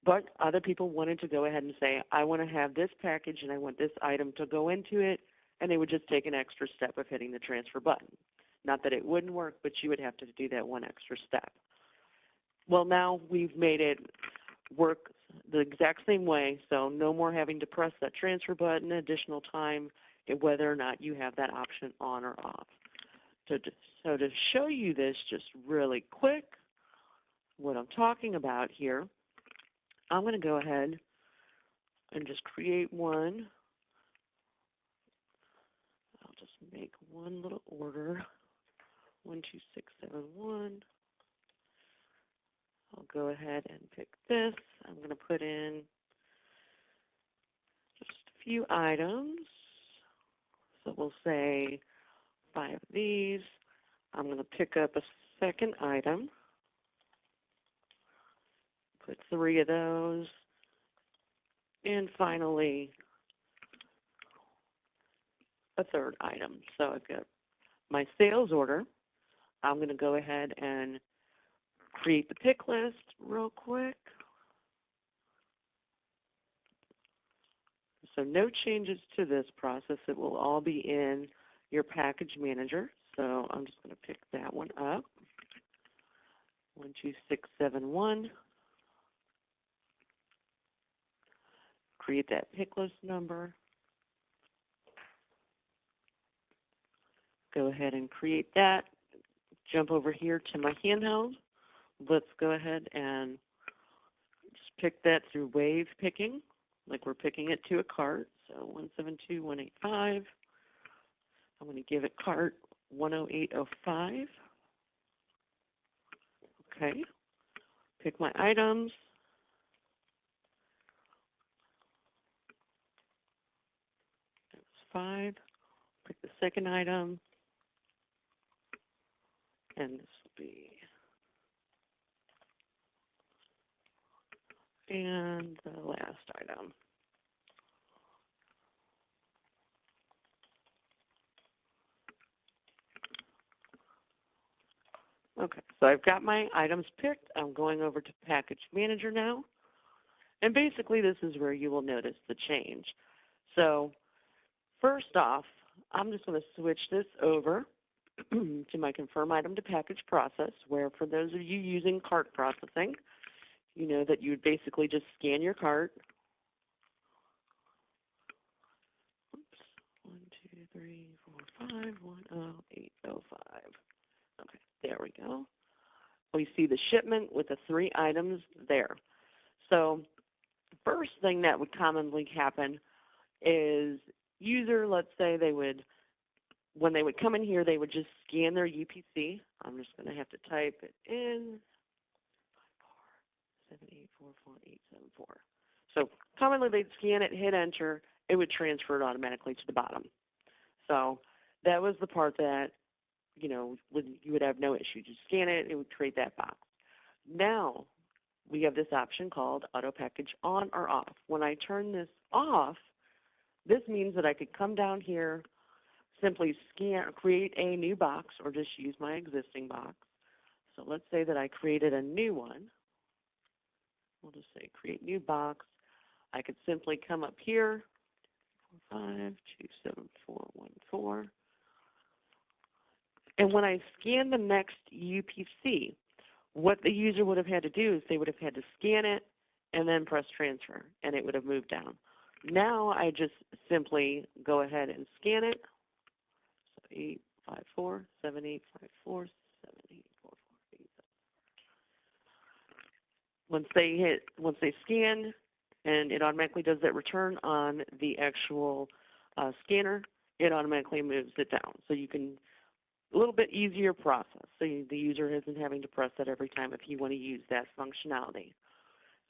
But other people wanted to go ahead and say, I want to have this package and I want this item to go into it, and they would just take an extra step of hitting the transfer button. Not that it wouldn't work, but you would have to do that one extra step. Well, now we've made it work the exact same way, so no more having to press that transfer button, additional time, whether or not you have that option on or off. So to show you this just really quick, what I'm talking about here, I'm going to go ahead and just create one. I'll just make one little order, 12671. I'll go ahead and pick this. I'm going to put in just a few items. So we'll say 5 of these. I'm going to pick up a second item, put 3 of those, and finally a third item. So I've got my sales order. I'm going to go ahead and create the pick list real quick. So no changes to this process. It will all be in your package manager. So I'm just going to pick that one up, 12671. Create that pick list number. Go ahead and create that. Jump over here to my handheld. Let's go ahead and just pick that through wave picking, like we're picking it to a cart. So 172185. I'm going to give it cart 10805. Okay. Pick my items. That's 5. Pick the second item. And this will be, and the last item. Okay, so I've got my items picked. I'm going over to Package Manager now. And basically this is where you will notice the change. So first off, I'm just going to switch this over to my Confirm Item to Package process, where for those of you using cart processing, you know that you would basically just scan your cart. Oops, 1, 2, 3, 4, 5, 10805. Okay, there we go. We see the shipment with the 3 items there. So the first thing that would commonly happen is user, let's say they would, when they would come in here, they would just scan their UPC. I'm just going to have to type it in. 7844874. So commonly they'd scan it, hit enter, it would transfer it automatically to the bottom. So that was the part that, you know, you would have no issue. Just scan it, it would create that box. Now we have this option called Auto Package On or Off. When I turn this off, this means that I could come down here, simply scan, create a new box, or just use my existing box. So let's say that I created a new one. We'll just say create new box. I could simply come up here, 527414. And when I scan the next UPC, what the user would have had to do is they would have had to scan it and then press transfer, and it would have moved down. Now I just simply go ahead and scan it. So 85478547844. Once they scan, and it automatically does that return on the actual scanner, it automatically moves it down. So you can, a little bit easier process. So the user isn't having to press that every time if you want to use that functionality.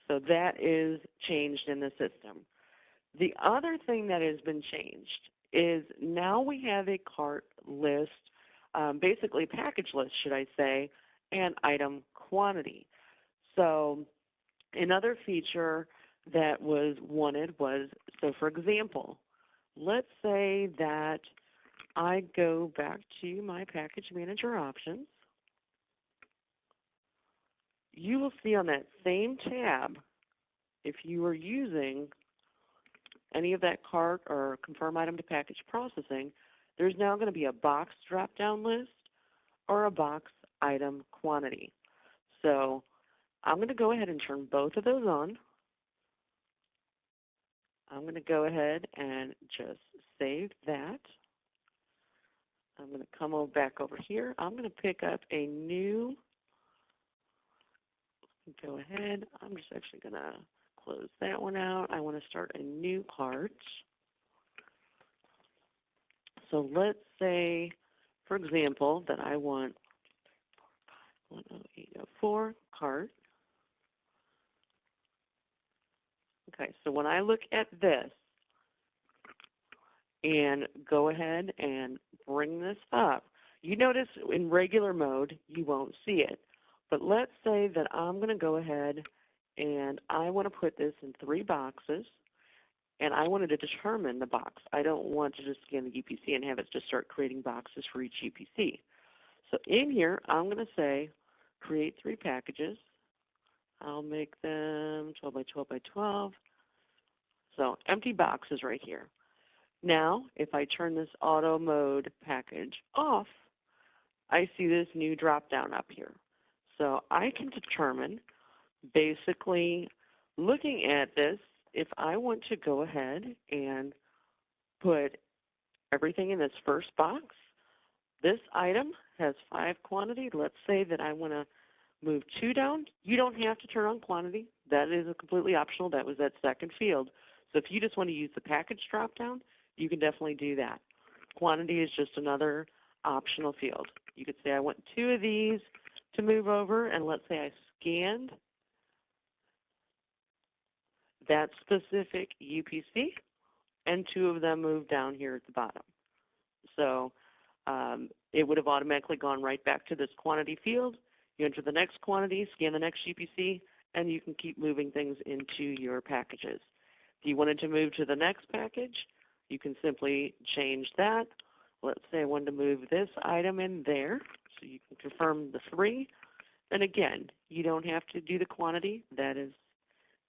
So that is changed in the system. The other thing that has been changed is now we have a cart list, basically package list, should I say, and item quantity. So another feature that was wanted was, so for example, let's say that I go back to my package manager options. You will see on that same tab, if you are using any of that cart or confirm item to package processing, there's now going to be a box drop-down list or a box item quantity. So I'm going to go ahead and turn both of those on. I'm going to go ahead and just save that. I'm going to come back over here. I'm going to pick up a new, go ahead. I'm just actually going to close that one out. I want to start a new cart. So let's say, for example, that I want 10804 cart. Okay, so when I look at this and go ahead and bring this up, you notice in regular mode you won't see it. But let's say that I'm going to go ahead and I want to put this in 3 boxes, and I wanted to determine the box. I don't want to just scan the UPC and have it just start creating boxes for each UPC. So in here, I'm going to say create 3 packages. I'll make them 12 by 12 by 12. So empty boxes right here. Now, if I turn this auto mode package off, I see this new drop down up here. So I can determine, basically, looking at this, if I want to go ahead and put everything in this first box, this item has 5 quantity. Let's say that I want to move 2 down. You don't have to turn on quantity. That is completely optional. That was that second field. So if you just want to use the package drop down, you can definitely do that. Quantity is just another optional field. You could say I want 2 of these to move over, and let's say I scanned that specific UPC, and 2 of them moved down here at the bottom. So it would have automatically gone right back to this quantity field. You enter the next quantity, scan the next UPC, and you can keep moving things into your packages. If you wanted to move to the next package, you can simply change that. Let's say I wanted to move this item in there. So you can confirm the 3. And again, you don't have to do the quantity. That is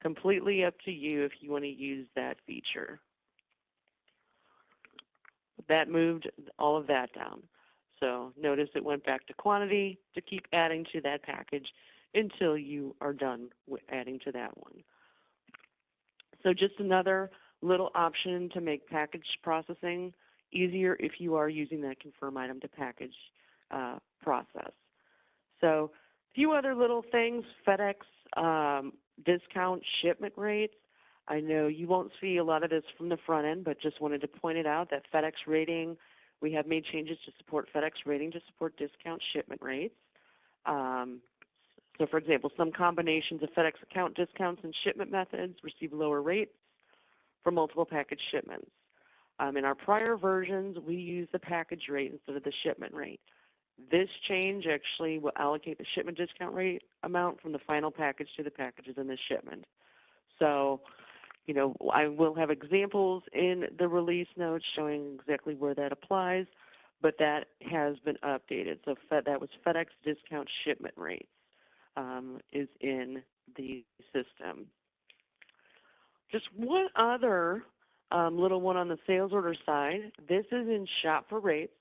completely up to you if you want to use that feature. That moved all of that down. So notice it went back to quantity to keep adding to that package until you are done with adding to that one. So just another little option to make package processing easier if you are using that confirm item to package process. So a few other little things, FedEx discount shipment rates. I know you won't see a lot of this from the front end, but just wanted to point it out that FedEx rating, we have made changes to support FedEx rating to support discount shipment rates. So for example, some combinations of FedEx account discounts and shipment methods receive lower rates for multiple package shipments. In our prior versions, we use the package rate instead of the shipment rate. This change actually will allocate the shipment discount rate amount from the final package to the packages in the shipment. So, you know, I will have examples in the release notes showing exactly where that applies, but that has been updated. So that was FedEx discount shipment rates is in the system. Just one other little one on the sales order side. This is in Shop for Rates.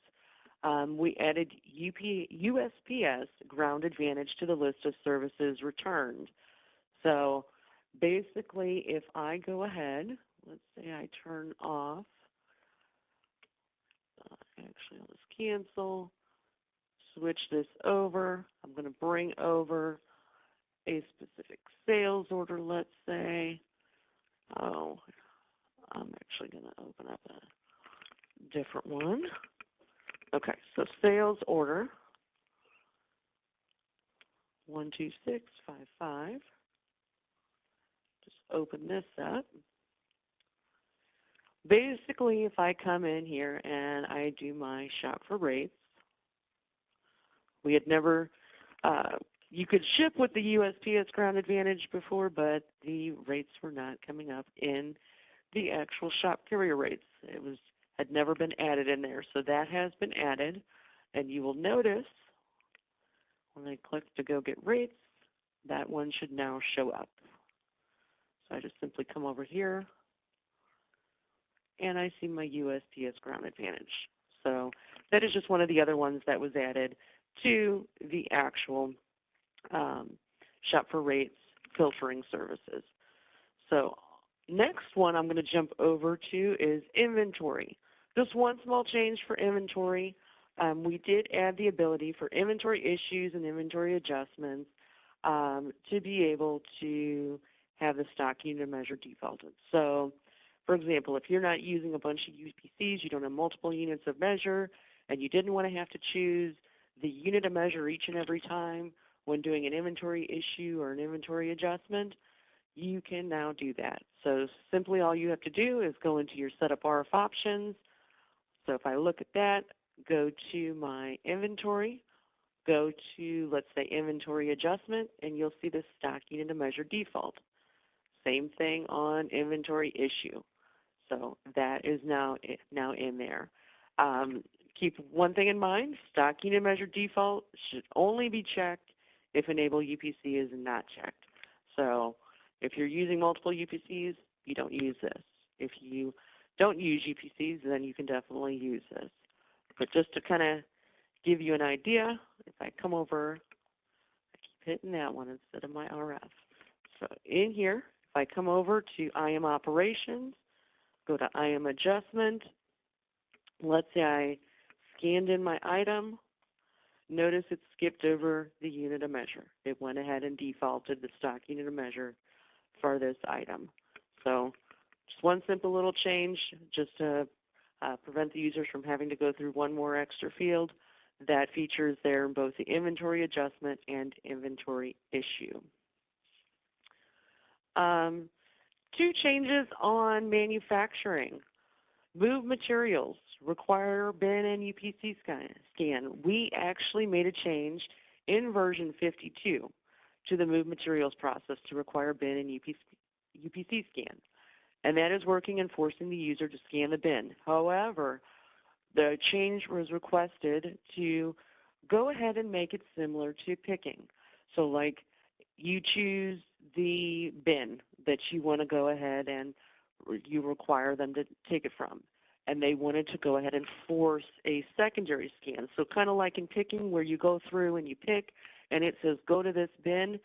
We added USPS Ground Advantage to the list of services returned. So basically, if I go ahead, let's say I turn off, actually I'll just cancel, switch this over. I'm going to bring over a specific sales order, let's say. Oh, I'm actually going to open up a different one. Okay, so sales order 12655. Just open this up. Basically, if I come in here and I do my shop for rates, we had never, you could ship with the USPS Ground Advantage before, but the rates were not coming up in the actual shop carrier rates. It had never been added in there, so that has been added, and you will notice when I click to go get rates, that one should now show up. So I just simply come over here, and I see my USPS Ground Advantage. So that is just one of the other ones that was added to the actual Shop for Rates filtering services. So next one I'm going to jump over to is inventory. Just one small change for inventory. We did add the ability for inventory issues and inventory adjustments to be able to have the stock unit measure defaulted. So, for example, if you're not using a bunch of UPCs, you don't have multiple units of measure, and you didn't want to have to choose the unit of measure each and every time when doing an inventory issue or an inventory adjustment, you can now do that. So simply all you have to do is go into your setup RF options. So if I look at that, go to my inventory, go to, let's say, inventory adjustment, and you'll see the stock unit of measure default. Same thing on inventory issue. So that is now in there. Keep one thing in mind, stock unit measure default should only be checked if enable UPC is not checked. So if you're using multiple UPCs, you don't use this. If you don't use UPCs, then you can definitely use this. But just to kind of give you an idea, if I come over, I keep hitting that one instead of my RF. So in here, if I come over to IM operations, go to IM adjustment, let's say I scanned in my item, notice it skipped over the unit of measure. It went ahead and defaulted the stock unit of measure for this item. So just one simple little change just to prevent the users from having to go through one more extra field. That feature is there in both the inventory adjustment and inventory issue. Two changes on manufacturing. Move materials, require bin and UPC scan. We actually made a change in version 52 to the move materials process to require bin and UPC scan. And that is working and forcing the user to scan the bin. However, the change was requested to go ahead and make it similar to picking. So like you choose the bin that you want to go ahead and you require them to take it from. And they wanted to go ahead and force a secondary scan. So kind of like in picking where you go through and you pick and it says go to this bin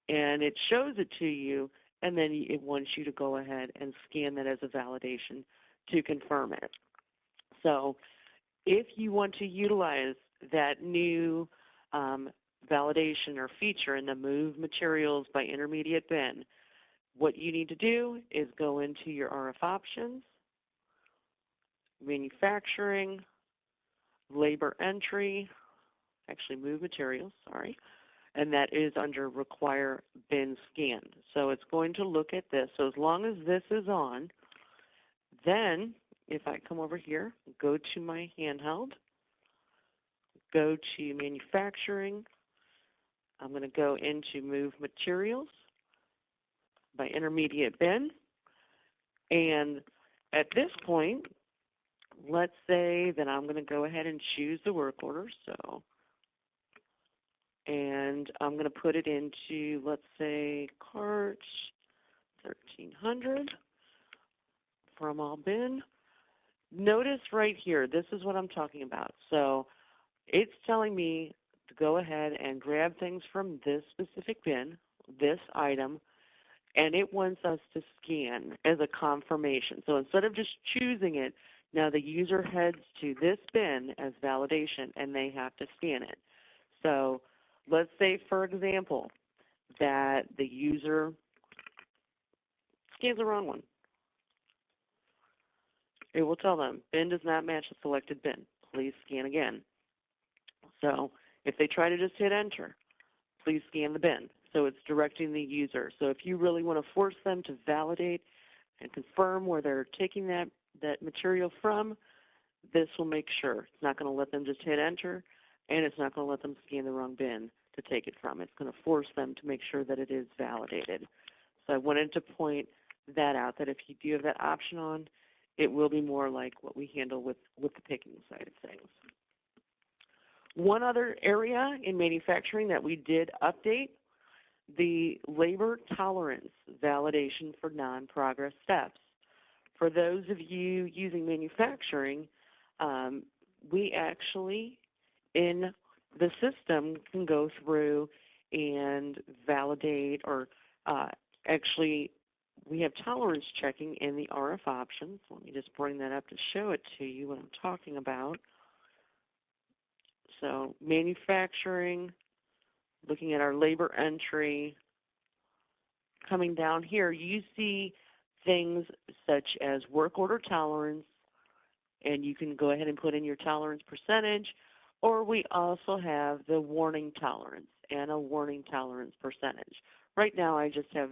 and it shows it to you and then it wants you to go ahead and scan that as a validation to confirm it. So if you want to utilize that new validation or feature in the Move Materials by Intermediate Bin, what you need to do is go into your RF options, manufacturing, labor entry, actually Move Materials, sorry, and that is under Require Bin Scan. So it's going to look at this. So as long as this is on, then if I come over here, go to my handheld, go to manufacturing, I'm going to go into Move Materials by Intermediate Bin, and at this point, let's say that I'm going to go ahead and choose the work order, and I'm going to put it into, let's say, cart 1300 from all bin. Notice right here, this is what I'm talking about. So it's telling me to go ahead and grab things from this specific bin, this item, and it wants us to scan as a confirmation. So instead of just choosing it, now the user heads to this bin as validation, and they have to scan it. So let's say, for example, that the user scans the wrong one. It will tell them, bin does not match the selected bin. Please scan again. So if they try to just hit enter, please scan the bin. So it's directing the user. So if you really want to force them to validate and confirm where they're taking that material from, this will make sure. It's not going to let them just hit enter, and it's not going to let them scan the wrong bin to take it from. It's going to force them to make sure that it is validated. So I wanted to point that out, that if you do have that option on, it will be more like what we handle with the picking side of things. One other area in manufacturing that we did update, the labor tolerance validation for non-progress steps. For those of you using manufacturing, we actually, in the system, can go through and validate, or actually, we have tolerance checking in the RF options. Let me just bring that up to show it to you what I'm talking about. So manufacturing, looking at our labor entry, coming down here, you see things such as work order tolerance, and you can go ahead and put in your tolerance percentage, or we also have the warning tolerance and a warning tolerance percentage. Right now I just have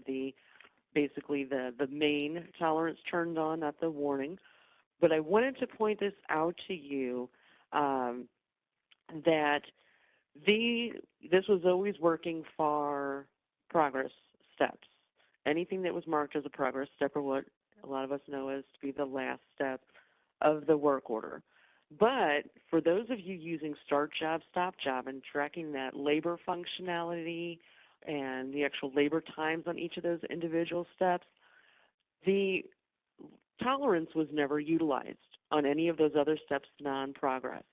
basically the main tolerance turned on, not the warning, but I wanted to point this out to you that this was always working for progress steps. Anything that was marked as a progress step, or what a lot of us know as to be the last step of the work order. But for those of you using start job, stop job, and tracking that labor functionality and the actual labor times on each of those individual steps, the tolerance was never utilized on any of those other steps non-progress.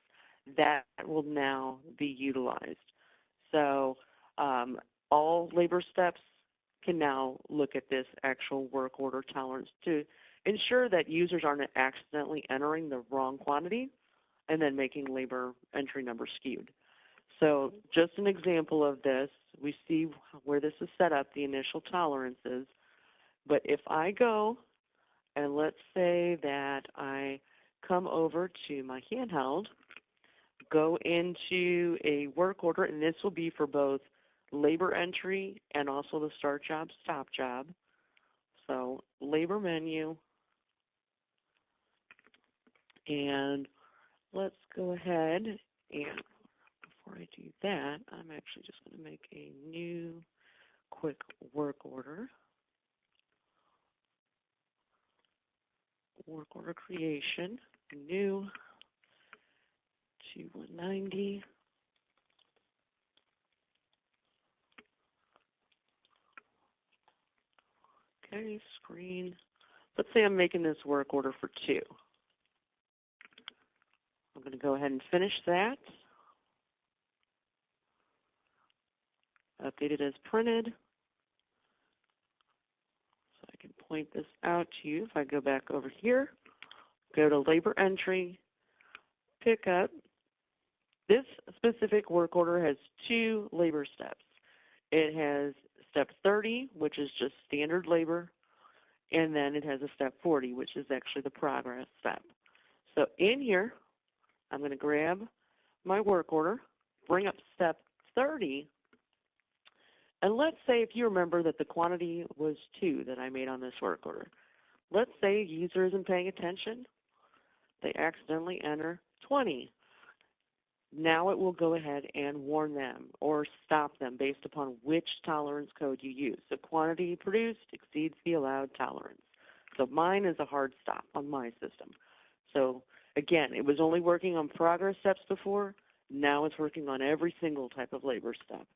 That will now be utilized. So all labor steps can now look at this actual work order tolerance to ensure that users aren't accidentally entering the wrong quantity and then making labor entry number skewed. So just an example of this, we see where this is set up, the initial tolerances. But if I go and let's say that I come over to my handheld, go into a work order, and this will be for both labor entry and also the start job, stop job. So labor menu, and let's go ahead and before I do that, I'm actually just going to make a new quick work order. Work order creation, new 2190. Okay, screen. Let's say I'm making this work order for 2. I'm going to go ahead and finish that. Update it as printed. So I can point this out to you. If I go back over here, go to labor entry, pick up. This specific work order has 2 labor steps. It has step 30, which is just standard labor, and then it has a step 40, which is actually the progress step. So in here, I'm going to grab my work order, bring up step 30, and let's say if you remember that the quantity was 2 that I made on this work order. Let's say a user isn't paying attention. They accidentally enter 20. Now it will go ahead and warn them or stop them based upon which tolerance code you use. So quantity produced exceeds the allowed tolerance. So mine is a hard stop on my system. So again, it was only working on progress steps before. Now it's working on every single type of labor step.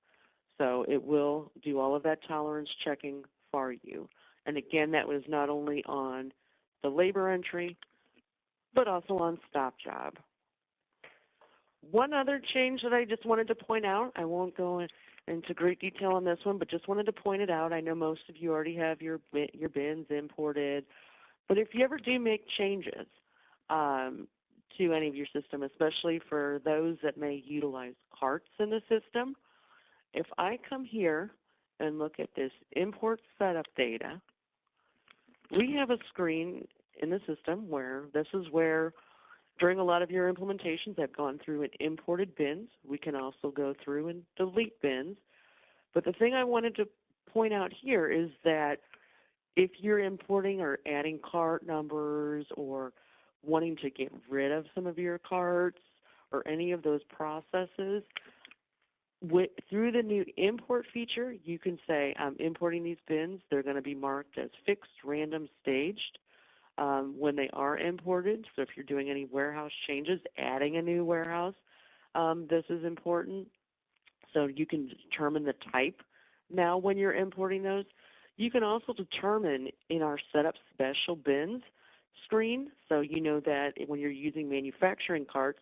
So it will do all of that tolerance checking for you. And again, that was not only on the labor entry, but also on stop job. One other change that I just wanted to point out, I won't go into great detail on this one, but just wanted to point it out. I know most of you already have your bins imported, but if you ever do make changes to any of your system, especially for those that may utilize carts in the system, if I come here and look at this import setup data, we have a screen in the system where this is where during a lot of your implementations I've gone through and imported bins. We can also go through and delete bins. But the thing I wanted to point out here is that if you're importing or adding cart numbers or wanting to get rid of some of your carts or any of those processes, through the new import feature, you can say, I'm importing these bins. They're going to be marked as fixed, random, staged when they are imported. So if you're doing any warehouse changes, adding a new warehouse, this is important. So you can determine the type now when you're importing those. You can also determine in our setup special bins screen, so you know that when you're using manufacturing carts,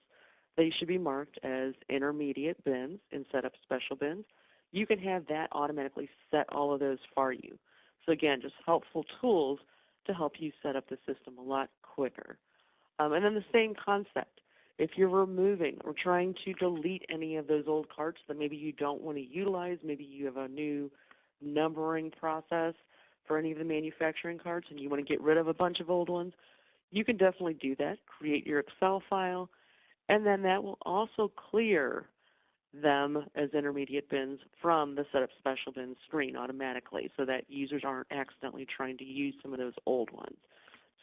they should be marked as intermediate bins and setup special bins. You can have that automatically set all of those for you. So again, just helpful tools to help you set up the system a lot quicker. And then the same concept. If you're removing or trying to delete any of those old carts that maybe you don't want to utilize, maybe you have a new numbering process for any of the manufacturing carts and you want to get rid of a bunch of old ones, you can definitely do that. Create your Excel file, and then that will also clear them as intermediate bins from the Setup Special Bins screen automatically so that users aren't accidentally trying to use some of those old ones.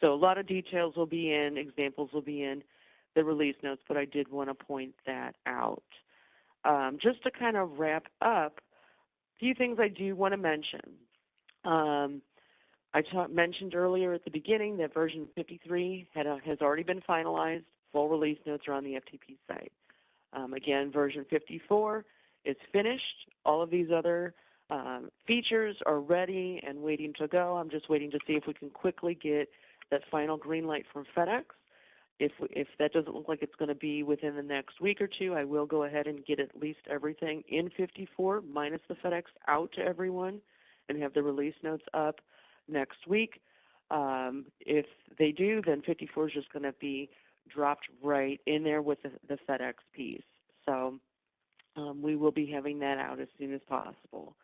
So a lot of details will be in, examples will be in the release notes, but I did want to point that out. Just to kind of wrap up, a few things I do want to mention. I mentioned earlier at the beginning that version 53 has already been finalized. Full release notes are on the FTP site. Again, version 54 is finished. All of these other features are ready and waiting to go. I'm just waiting to see if we can quickly get that final green light from FedEx. If that doesn't look like it's going to be within the next week or two, I will go ahead and get at least everything in 54 minus the FedEx out to everyone and have the release notes up next week. If they do, then 54 is just going to be dropped right in there with the FedEx piece. So we will be having that out as soon as possible.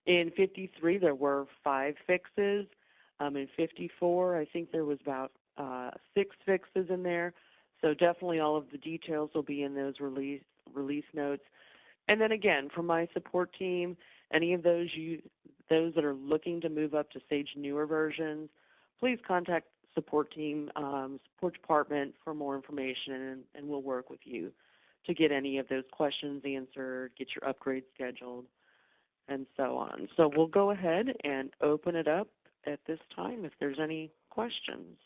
In 53, there were 5 fixes. In 54, I think there was about 6 fixes in there. So definitely all of the details will be in those release notes. And then again, for my support team, any of those that are looking to move up to Sage newer versions, please contact support team, support department for more information, and we'll work with you to get any of those questions answered, get your upgrade scheduled, and so on. So we'll go ahead and open it up at this time if there's any questions.